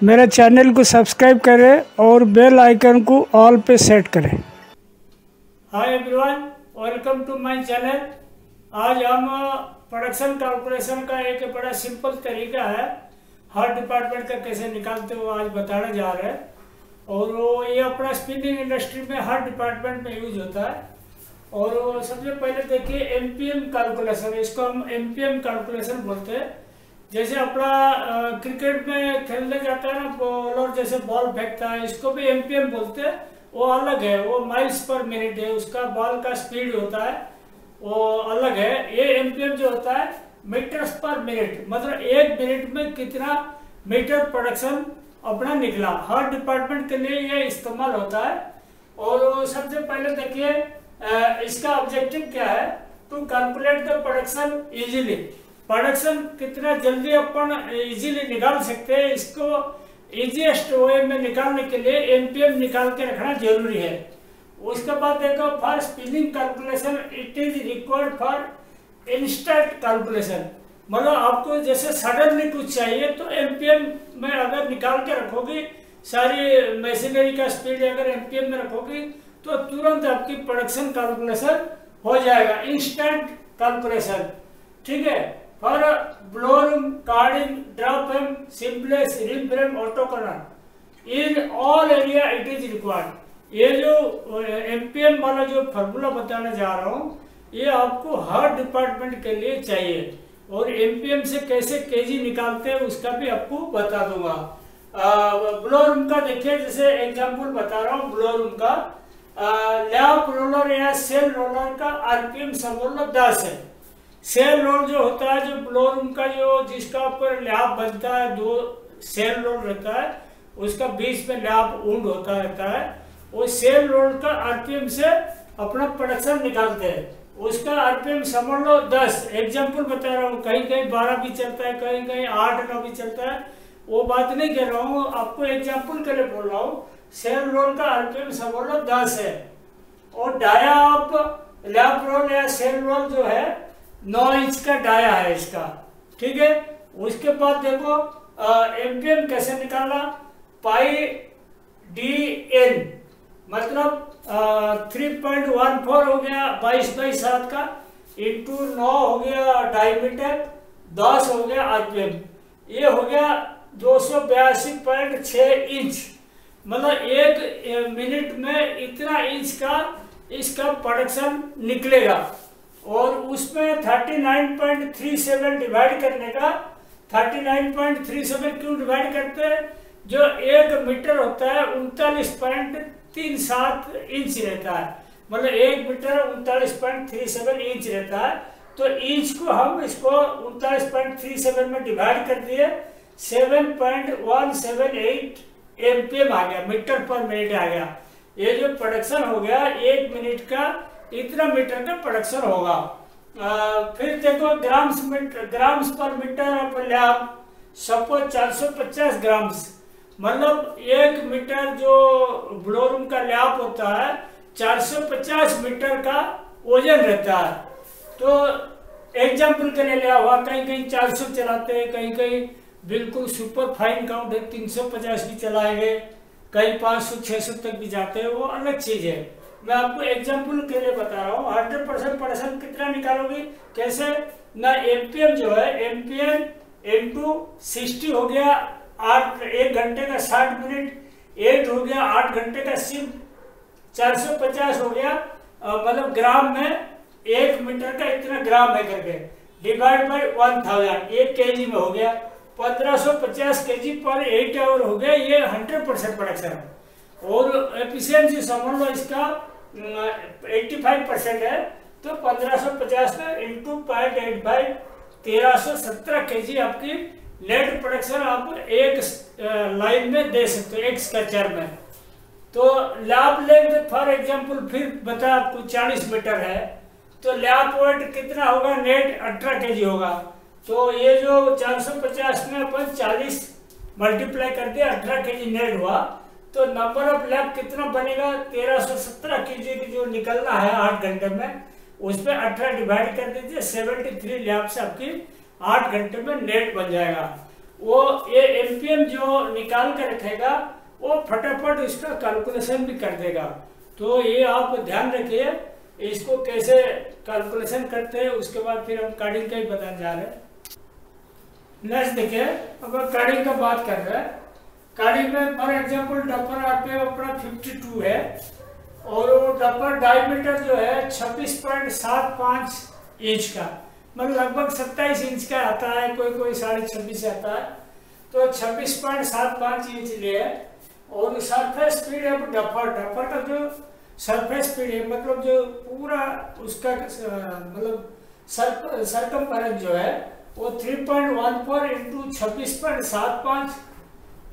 मेरे चैनल को सब्सक्राइब करें और बेल आइकन को ऑल पे सेट करें। Hi everyone, welcome to my channel. आज हम प्रोडक्शन कैलकुलेशन का एक बड़ा सिंपल तरीका है हर डिपार्टमेंट का कैसे निकालते हो आज बताने जा रहे हैं। और ये अपना स्पिनिंग इंडस्ट्री में हर डिपार्टमेंट में यूज होता है। और सबसे पहले देखिए एमपीएम कैलकुलेशन, इसको हम एमपीएम कैलकुलेशन बोलते हैं। जैसे अपना क्रिकेट में खेलने जाता है ना बॉलर, जैसे बॉल फेंकता है, इसको भी एमपीएम बोलते हैं। वो अलग है, वो माइल्स पर मिनट है, उसका बॉल का स्पीड होता है वो अलग है। ये एमपीएम जो होता है मीटर्स पर मिनट, मतलब एक मिनट में कितना मीटर प्रोडक्शन अपना निकला। हर डिपार्टमेंट के लिए ये इस्तेमाल होता है। और सबसे पहले देखिए इसका ऑब्जेक्टिव क्या है, to calculate the production easily. Production कितना जल्दी अपन इजीली निकाल सकते हैं, इसको इजीएस्ट वे में निकालने के लिए एमपीएम निकाल के रखना जरूरी है। उसके बाद देखो for spinning calculation it is required for instant calculation. मतलब आपको जैसे सडनली कुछ चाहिए तो एमपीएम में अगर निकाल के रखोगे, सारी मशीनरी का स्पीड अगर एमपीएम में रखोगे तो तुरंत आपकी प्रोडक्शन कैलकुलेशन हो जाएगा, इंस्टेंट कैलकुलेशन। ठीक है। For blowroom, carding, draw frame, simplex, ring frame, autoconer in all area it is required. ये जो एमपीएम वाला जो फॉर्मूला बताने जा रहा हूँ ये आपको हर डिपार्टमेंट के लिए चाहिए। और एमपीएम से कैसे केजी निकालते हैं उसका भी आपको बता दूंगा। ब्लोरूम का देखिए, जैसे एग्जांपल बता रहा हूँ ब्लोरूम का। लैप रोलर या सेल रोलर का आरपीएम समझ लो 10 है। सेल रोल जो होता है, जो ब्लोरूम का जो जिसका ऊपर लैप बनता है, 2 सेल रोल रहता है, उसका बीच में लैप वुंड होता रहता है। वो सेल रोल का आरपीएम से अपना प्रोडक्शन निकालते हैं। उसका आरपीएम समझ लो 10। एग्जाम्पल बता रहा हूँ, कहीं कहीं 12 भी चलता है, कहीं कहीं 8-9 भी चलता है। वो बात नहीं कर रहा हूँ, आपको एग्जाम्पल के लिए बोल रहा हूँ। सेल रोल का आरपीएम समझ लो 10 है। और डाया ऑफ लैप रोल या सेल रोल जो है 9 इंच का डाया है इसका। ठीक है। उसके बाद देखो एमपीएम कैसे निकालना, पाई डी एन मतलब 3.14 हो गया 22/7 का, इंटू 9 हो गया डायमीटर, 10 हो गया आरपीएम। ये हो गया 282.6 इंच। मतलब एक मिनट में इतना इंच का इसका प्रोडक्शन निकलेगा। और उसमें 39.37 डिवाइड करने का, 39.37 क्यों डिवाइड करते हैं, जो 1 मीटर होता है 39.37 इंच रहता है। मतलब 1 मीटर 39.37 इंच रहता है। तो इंच को हम इसको 39.37 में डिवाइड कर दिए, 7.178 एमपीएम आ गया, मीटर पर मिनट आ गया। ये जो प्रोडक्शन हो गया 1 मिनट का इतना मीटर का प्रोडक्शन होगा। फिर देखो ग्राम्स पर मीटर पर लैप, सपोज 450 ग्राम्स, मतलब 1 मीटर जो ब्लोरूम का लैप होता है 450 मीटर का वजन रहता है। तो एग्जाम्पल के लिए लिया हुआ, कहीं कहीं 400 चलाते हैं, कहीं कहीं बिल्कुल सुपर फाइन काउंट है 350 भी चलाएंगे, कहीं 500-600 तक भी जाते हैं, वो अलग चीज है। मैं आपको एग्जाम्पल के लिए बता रहा हूँ। 100% प्रोडक्शन कितना निकालोगे, कैसे ना, एमपीएम जो है एमपीएम इंटू 60 हो गया 1 घंटे का 60 मिनट, 8 हो गया 8 घंटे का शिफ्ट, 450 हो गया मतलब ग्राम में 1 मीटर का इतना ग्राम है करके, डिवाइड बाय 1000, 1 केजी में हो गया 1550 केजी पर 8 आवर हो गया। ये 100% प्रोडक्शन है। और एफिशिएंसी समझ लो इसका 85% है। तो 1550 में इंटू 0.8 1317 केजी आपकी नेट प्रोडक्शन आप एक लाइन में दे सकते हो, एक स्ट्रक्चर में। तो लैप लेंथ फॉर एग्जांपल फिर बता आपको 40 मीटर है, तो लैप वेट कितना होगा, नेट 18 केजी होगा। तो ये जो 450 में अपन 40 मल्टीप्लाई कर दिया, 18 केजी नेट हुआ। तो नंबर ऑफ लैप कितना बनेगा, 1317 केजी की जो निकलना है 8 घंटे में, उस पर 18 डिवाइड कर दीजिए, 73 लैप से आपकी 8 घंटे में नेट बन जाएगा। वो ये एमपीएम जो निकाल कर रखेगा वो फटाफट इसका कैलकुलेशन भी कर देगा। तो ये आप ध्यान रखिए, इसको कैसे कैलकुलेशन करते हैं उसके बाद फिर हम कार्डिंग का ही बताने जा रहे हैं। नेक्स्ट देखिए, अब कार्डिंग का बात कर रहे हैं। कार्डिंग में फॉर एग्जांपल डपर आरपीएम अपना 52 है और वो डपर डायमीटर जो है 26.75 इंच का, मतलब लगभग 27 इंच का आता है, कोई 26.5 आता है, तो 26.75 इंच लिए। और सरफेस स्पीड है डपर का जो सरफेस स्पीड है, मतलब जो पूरा उसका मतलब सरकमफेरेंस जो है वो 3.14 इंटू 26.75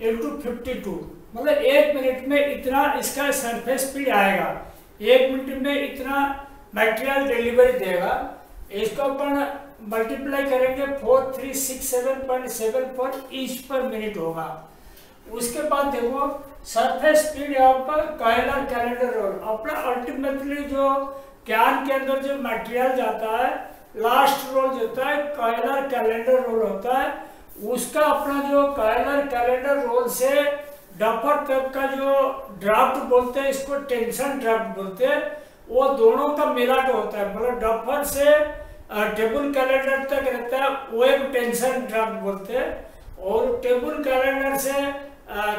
इंटू 52, मतलब 1 मिनट में इतना इसका सरफेस स्पीड आएगा, 1 मिनट में इतना मटेरियल डिलीवरी देगा। इसको अपन मल्टीप्लाई करेंगे 4367.74 इंच पर मिनट होगा। उसके बाद देखो सरफेस स्पीड यहाँ पर कॉइलर कैलेंडर रोल, अपना अल्टीमेटली जो कैन के अंदर जो मटेरियल जाता है लास्ट रोल जो होता है कॉइलर कैलेंडर रोल होता है, उसका अपना जो कॉइलर कैलेंडर रोल से डफर तक का जो ड्राफ्ट बोलते हैं, इसको टेंशन ड्राफ्ट बोलते हैं, वो दोनों का मिला के होता है। मतलब डफर से टेबल कैलेंडर तक रहता है वो एक टेंशन ड्राफ्ट बोलते हैं, और टेबल कैलेंडर से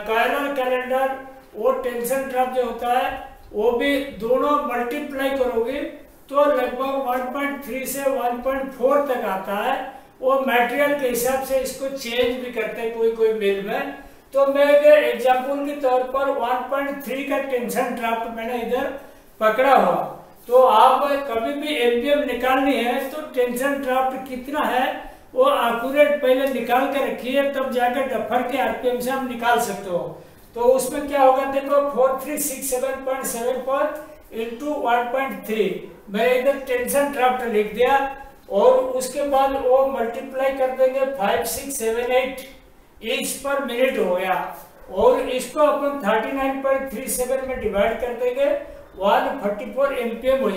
कॉइलर कैलेंडर वो टेंशन ड्राफ्ट जो होता है वो भी दोनों मल्टीप्लाई करोगे तो लगभग 1.3 से 1.4 तक आता है। वो मटेरियल के हिसाब से इसको चेंज भी करते हैं कोई मिल में। तो मैं एग्जांपल के तौर पर 1.3 का टेंशन ड्राफ्ट मैंने इधर पकड़ा हुआ, तो आप कभी भी एमपीएम निकालनी है तो टेंशन ड्राफ्ट कितना है वो एक्यूरेट पहले निकाल कर रखिए, तब जाकर डफर के आरपीएम से हम निकाल सकते हो। तो उसमें क्या होगा देखो 4367.74 इंटू 1.3, मैं इधर टेंशन ड्राफ्ट लिख दिया, और उसके बाद वो मल्टीप्लाई कर देंगे 5678 इंच पर मिनट हो गया, और इसको अपन 39.37 में डिवाइड कर देंगे 144 एमपीएम हो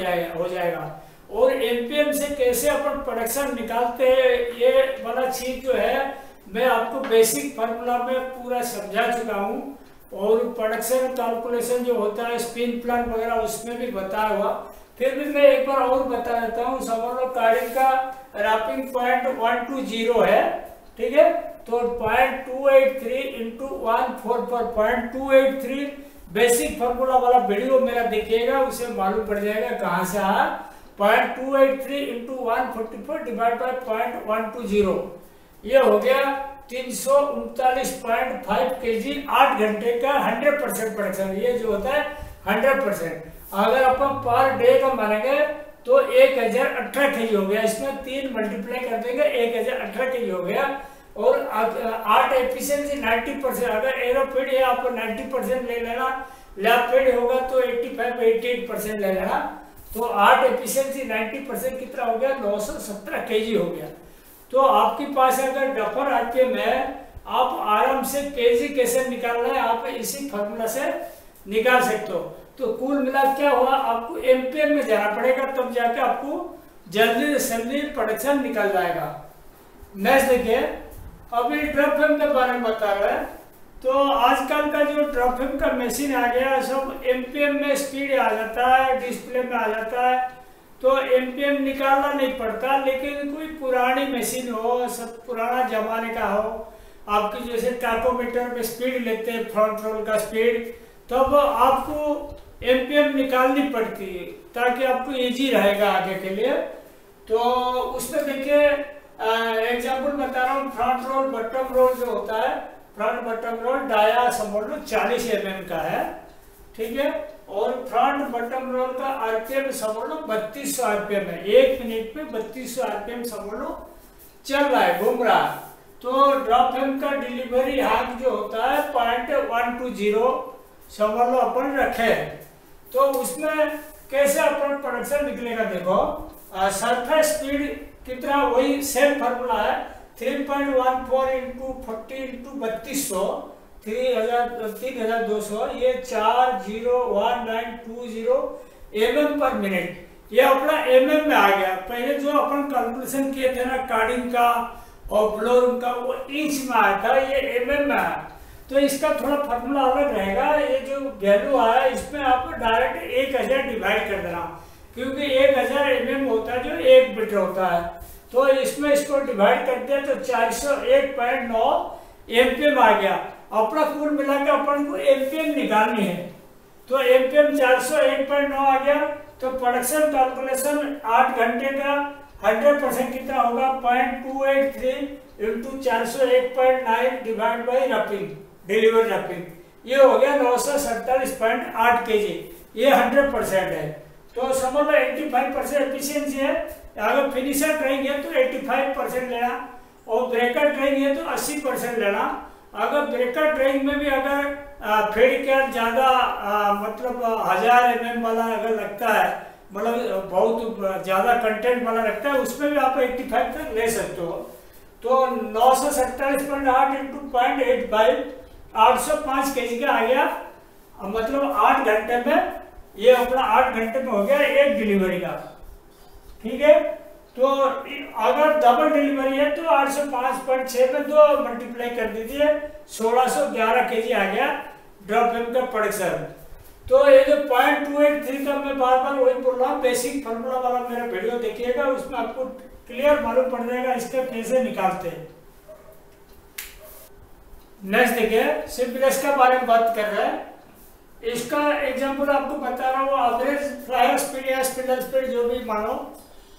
जाएगा। और एमपीएम से कैसे अपन प्रोडक्शन निकालते हैं ये वाला चीज जो है मैं आपको बेसिक फार्मूला में पूरा समझा चुका हूँ, और प्रोडक्शन कैलकुलेशन जो होता है स्पिन प्लान वगैरह उसमें भी बताया हुआ। फिर भी मैं एक बार और बता देता हूँ। समझ लो कार्डिंग का रैपिंग पॉइंट 120 है, ठीक है, तो 0.283 इंटू 144 0.283 बेसिक फार्मूला वाला वीडियो मेरा देखिएगा, उसे मालूम पड़ जाएगा कहाँ से आया। 0.283 इंटू 144 डिवाइड बाय 0.120, ये हो गया 339.5 kg 8 घंटे का 100% प्रोडक्शन। ये जो होता है 100%। अगर अपन पर डे का मानेंगे तो 1018 kg हो गया, इसमें 3 मल्टीप्लाई कर देंगे 1018 kg हो गया। और 8 एफिशिएंसी 90%, अगर एरोफीड है आपको 90% ले लेना, लैब फीड होगा तो 85-88% ले लेना। तो 8 एफिशिएंसी 90% कितना हो गया 917 kg हो गया। तो आपके पास अगर डफर आरपीएम है, आप आराम से केजी कैसे निकालना है आप इसी फार्मूला से निकाल सकते हो। तो कुल मिला क्या हुआ, आपको एमपीएम में जाना पड़ेगा, तब जाके आपको जल्दी से जल्दी प्रोडक्शन निकल जाएगा। नेक्स्ट देखिए, अभी ड्रॉपहेम के बारे में बता रहे हैं। तो आजकल का जो ड्रॉपहेम का मशीन आ गया, सब एमपीएम में स्पीड आ जाता है, डिस्प्ले में आ जाता है, तो एमपीएम निकालना नहीं पड़ता। लेकिन कोई पुरानी मशीन हो, सब पुराना जमाने का हो, आपकी जैसे टाकोमीटर में स्पीड लेते हैं फ्रंट रोल का स्पीड, तब आपको एमपीएम निकालनी पड़ती है ताकि आपको इजी रहेगा आगे के लिए। तो उसमें देखिए एग्जाम्पल बता रहा हूँ, फ्रंट रोल बटम रोल जो होता है, फ्रंट बटम रोल डाया समझ लो 40 mm का है, ठीक है, और फ्रंट बटम रोल का आरपीएम समझ लो 3200 आरपीएम है, 1 मिनट में 3200 आरपीएम समझ लो चल रहा है, घूम रहा है। तो ड्रॉपहेम का डिलीवरी हाथ जो होता है 0.120 समझ लो अपन रखे, तो उसमें कैसे अपन प्रोडक्शन निकलेगा देखो। सरफेस स्पीड कितना, वही सेम फार्मूला है 3.14 इंटू 40 इंटू 3200 3200, ये 401920 mm पर मिनट, ये अपना mm में आ गया। पहले जो अपन कैलकुलेशन किए थे ना कार्डिंग का और ब्लोरूम का वो इंच में आया था, ये mm में आया। तो इसका थोड़ा फॉर्मूला अलग रहेगा। ये जो वैल्यू आया इसमें आपको डायरेक्ट 1000 डिवाइड कर देना, क्योंकि 1000 mm होता है जो 1 मीटर होता है। तो इसमें इसको डिवाइड कर दिया तो 401.9 एमपीएम आ गया। अपना कुल मिला के अपन को एमपीएम निकालनी है, तो एमपीएम 401.9 आ गया। तो प्रोडक्शन कैलकुलेशन 8 घंटे का 100% कितना होगा, 0.283 into 401.9 divide by wrapping, deliver wrapping, ये हो गया 947.8 kg। ये 100% है, तो समझ लो 85% एफिशिएंसी है। अगर फिनिशर करेंगे तो 85% लेना, और ब्रेकर करेंगे तो 80% लेना। अगर ब्रेकर ट्रेइंग में भी अगर फेड कैप ज्यादा मतलब 1000 mm वाला अगर लगता है, मतलब बहुत ज्यादा कंटेंट वाला लगता है, उसमें भी आप 85 तक ले सकते हो। तो 947.8 इंटू 0.85 805 kg का आ गया, मतलब 8 घंटे में ये अपना 8 घंटे में हो गया एक डिलीवरी का। ठीक है, तो अगर डबल डिलीवरी है तो 805.6 में 2 मल्टीप्लाई कर दीजिए, 1611 kg आ गया ड्रॉप फिल्म का प्रोडक्शन। तो ये जो 0.283 का मैं बार बार वही बोल रहा हूँ, बेसिक फार्मूला वाला मेरा वीडियो देखिएगा, उसमें आपको क्लियर मालूम पड़ जाएगा इसका कैसे निकालते हैं। नेक्स्ट देखिए, सिंपलेक्स के बारे में बात कर रहे हैं। इसका एग्जांपल आपको बता रहा हूँ, एवरेज फ्लायर स्पीड या स्पिंडल स्पीड जो भी मानो,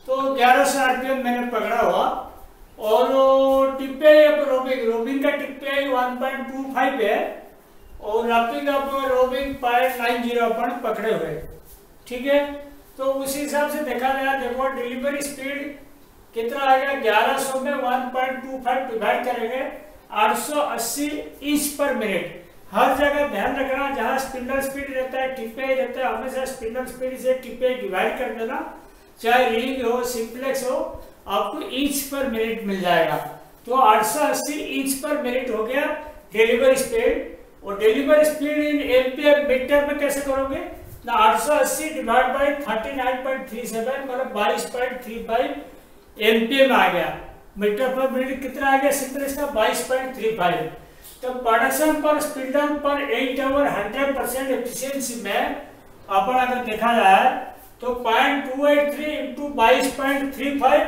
तो 1100 RPM मैंने पकड़ा हुआ, और टिप्पे रोबिंग का टिप्पे 1.25 है, और रैपिंग अप रोबिंग 0.90 अपन पकड़े हुए। ठीक है, तो उस हिसाब से देखा गया, देखो डिलीवरी स्पीड कितना आ गया, 1100 में 1.25 डिवाइड करेंगे 880 इंच पर मिनट। हर जगह ध्यान रखना, जहां स्पिंडल स्पीड रहता है टिप्पे रहता है, हमेशा स्पिंडल स्पीड से टिप्पे डिवाइड कर देना, चाहे रिंग हो सिंप्लेक्स हो, आपको इंच पर मिनट मिल जाएगा। तो 880 इंच पर मिनट हो गया डिलीवरी स्पीड। और delivery speed in MPM meter में कैसे करोगे ना, 880 डिवाइड बाई 39.37 मतलब 22.35 एमपीएम आ गया। मीटर पर मिनट कितना आ गया सिंप्लेक्स का, 22.35। तो प्रोडक्शन पर स्पिंडल पर 8 आवर 100% एफिशिएंसी में अपन अगर देखा जाए तो 0.283 into 22.35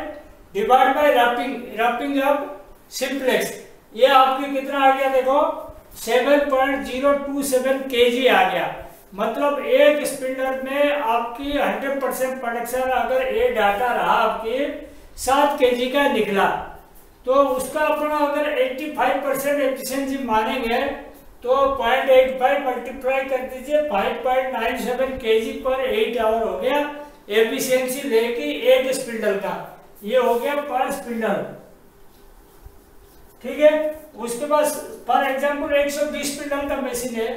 divide by wrapping up simplex, ये आपकी कितना आ गया देखो 7.027 kg आ गया। मतलब एक स्पिंडल में आपकी 100% प्रोडक्शन अगर ये डाटा रहा आपकी 7 kg का निकला, तो उसका अपना अगर 85% एफिशिएंसी मानेंगे तो 0.85 मल्टीप्लाई कर दीजिए 5.97 kg पर 8 आवर हो गया एफिशिएंसी लेके एक स्पिंडल का, ये हो गया पर स्पिंडल। ठीक है, उसके बाद फॉर एग्जांपल 120 स्पिंडल का मशीन है,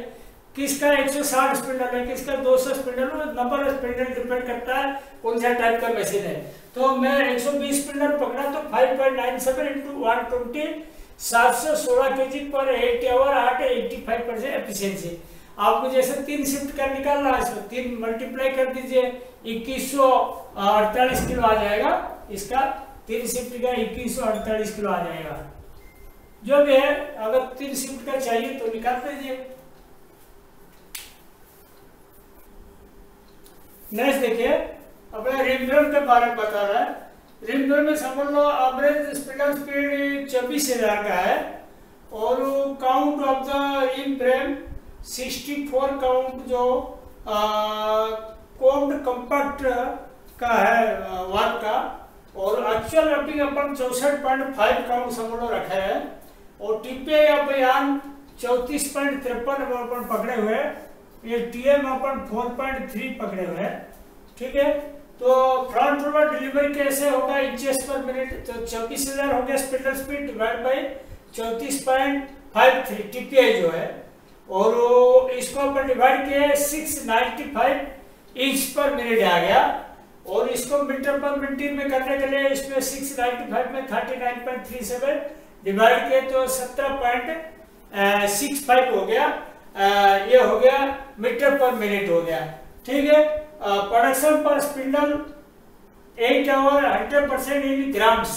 किसका 160 स्पिंडल है, किसका 200 spindle, number of spindle depend करता है कौन सा टाइप का मशीन है। तो मैं 120 स्पिंडल पकड़ा तो 5.97 इंटू 120 716 kg पर 8 आवर 85% एफिशिएंसी। आपको जैसे 3 शिफ्ट का निकालना है, इसमें 3 मल्टीप्लाई कर दीजिए 2148 किलो आ जाएगा, इसका 3 शिफ्ट का 2148 किलो आ जाएगा। जो भी है, अगर 3 शिफ्ट का चाहिए तो निकाल दीजिए। नेक्स्ट देखिए, अपने रिम ड्रम के बारे में बता रहा है। रिम ड्रम में समझ लो एवरेज स्पिंडल स्पीड 24,000 का है, और count of the rim frame 64 count जो कोम्ड कंपैक्ट का है वर्क का, और एक्चुअल रैपिंग अपन 64.5 काउंट समझ लो रखे है, और टिप्पे या बयान 34.53 अपन पकड़े हुए, ये टीएम अपन 4.3 पकड़े हुए। ठीक है, तो फ्रंट रोलर डिलीवरी कैसे होगा इंचेस पर मिनट, तो 24,000 हो गया spindle speed divide by 34.53 TPI जो है, और इसको अपन डिवाइड किए 695 इंच पर मिनट आ गया, और इसको मीटर पर मिनट में करने के लिए इसमें 695 में 39.37 डिवाइड किए तो 17.65 हो गया, ये हो गया मीटर पर मिनट हो गया। ठीक है, प्रोडक्शन पर स्पिंडल 8 आवर 100% इन ग्राम्स,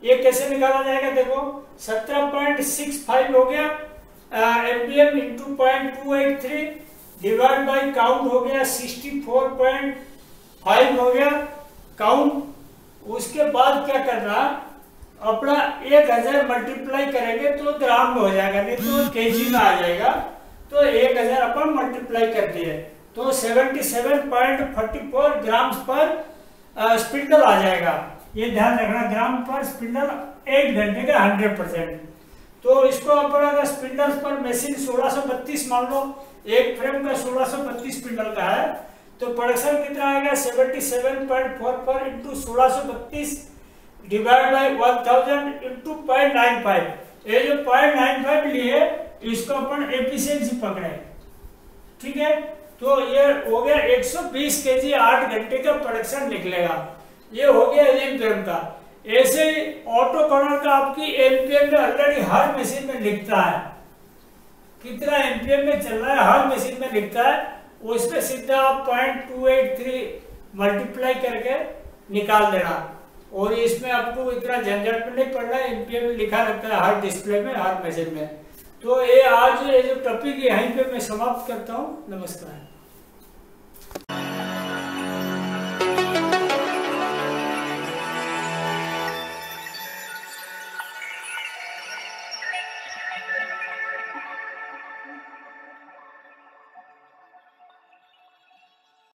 ये कैसे निकाला जाएगा? देखो 17.65 हो गया MPM into 0.283 divide by count हो गया 64.5 हो गया काउंट। उसके बाद क्या करना, अपना 1000 मल्टीप्लाई करेंगे तो ग्राम में हो जाएगा, नहीं तो केजी में आ जाएगा। तो 1000 अपन मल्टीप्लाई कर दिए तो 77.44 ग्राम पर स्पिंडल आ जाएगा। ये ध्यान रखना, ग्राम पर स्पिंडल 1 घंटे का 100%। तो इसको अपन अगर स्पिंडल पर मशीन 1632 मान लो, एक फ्रेम का 1632 स्पिंडल का है, तो प्रोडक्शन कितना आएगा 77.44 इंटू 1632 डिवाइड बाई 1000 इंटू 0.95। ये जो 0.95 लिए इसको अपन एफिशिएंसी पकड़े, ठीक है। तो ये हो गया 120 केजी 8 घंटे का प्रोडक्शन निकलेगा। ये हो गया एमपीएम का। ऐसे ही ऑटो कलर का आपकी एमपीएम में ऑलरेडी हर मशीन में लिखता है, कितना एमपीएम में चल रहा है हर मशीन में लिखता है। उसमें सीधा आप 0.283 मल्टीप्लाई करके निकाल देना, और इसमें आपको इतना झंझट में नहीं पड़ना, एमपीएम लिखा रहता है हर डिस्प्ले में हर मशीन में। तो ये आज ये जो टॉपिक यहीं पे मैं समाप्त करता हूँ। नमस्कार।